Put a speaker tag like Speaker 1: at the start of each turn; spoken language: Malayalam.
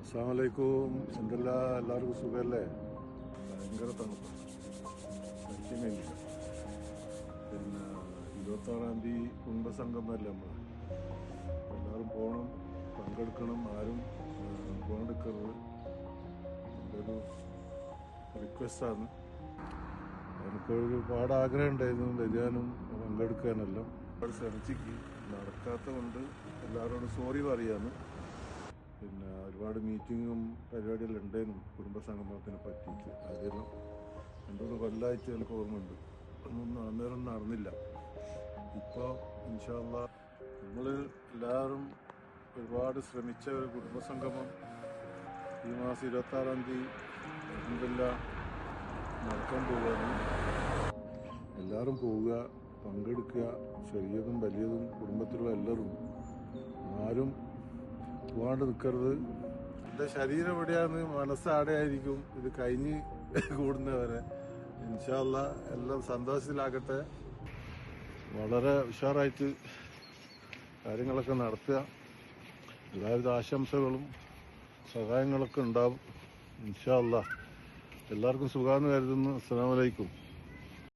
Speaker 1: അസ്സലാമലൈക്കും. എല്ലാവർക്കും സുഖമല്ലേ? ഭയങ്കര തണുപ്പ്, കഴിക്കാൻ കഴിഞ്ഞില്ല. പിന്നെ 26-ാം തീയതി കുടുംബസംഗമല്ലേ നമ്മൾ, എല്ലാവരും പോകണം, പങ്കെടുക്കണം. ആരും പങ്കെടുക്കരുത്, എൻ്റെ ഒരു റിക്വസ്റ്റാണ്. എനിക്ക് ഒരുപാട് ആഗ്രഹം ഉണ്ടായിരുന്നു വരാനും പങ്കെടുക്കാനെല്ലാം. ഒരുപാട് ശ്രമിച്ചിക്ക്, നടക്കാത്ത കൊണ്ട് എല്ലാവരോടും സോറി പറയാന്ന്. പിന്നെ ഒരുപാട് മീറ്റിങ്ങും പരിപാടിയെല്ലാം ഉണ്ടായിരുന്നു കുടുംബസംഗമത്തിനെ പറ്റിയിട്ട്. അതെല്ലാം 2-3 കൊല്ലമായിട്ട് എനിക്ക് ഓർമ്മയുണ്ട്. ഒന്നും അന്നേരം നടന്നില്ല. ഇപ്പോൾ ഇൻഷാ അല്ലാഹ് നമ്മൾ എല്ലാവരും ഒരുപാട് ശ്രമിച്ച ഒരു കുടുംബസംഗമം ഈ മാസം 26-ാം തീയതി അൽഹംദുലില്ലാഹ് നടക്കാൻ പോവുകയാണ്. എല്ലാവരും പോവുക, പങ്കെടുക്കുക. ചെറിയതും വലിയതും കുടുംബത്തിലുള്ള എല്ലാവരും, ആരും പോകാണ്ട് നിൽക്കരുത്. എൻ്റെ ശരീരം എവിടെയാണ്, മനസ്സാടെയായിരിക്കും. ഇത് കഴിഞ്ഞ് കൂടുന്നവരെ ഇൻഷാ അല്ലാഹ് എല്ലാം സന്തോഷത്തിലാകട്ടെ. വളരെ ഉഷാറായിട്ട് കാര്യങ്ങളൊക്കെ നടത്തുക. എല്ലാവിധ ആശംസകളും സഹായങ്ങളൊക്കെ ഉണ്ടാവും ഇൻഷാ അല്ലാഹ്. എല്ലാവർക്കും സുഖാന്ന് കരുതുന്നു. അസ്സലാമു അലൈക്കും.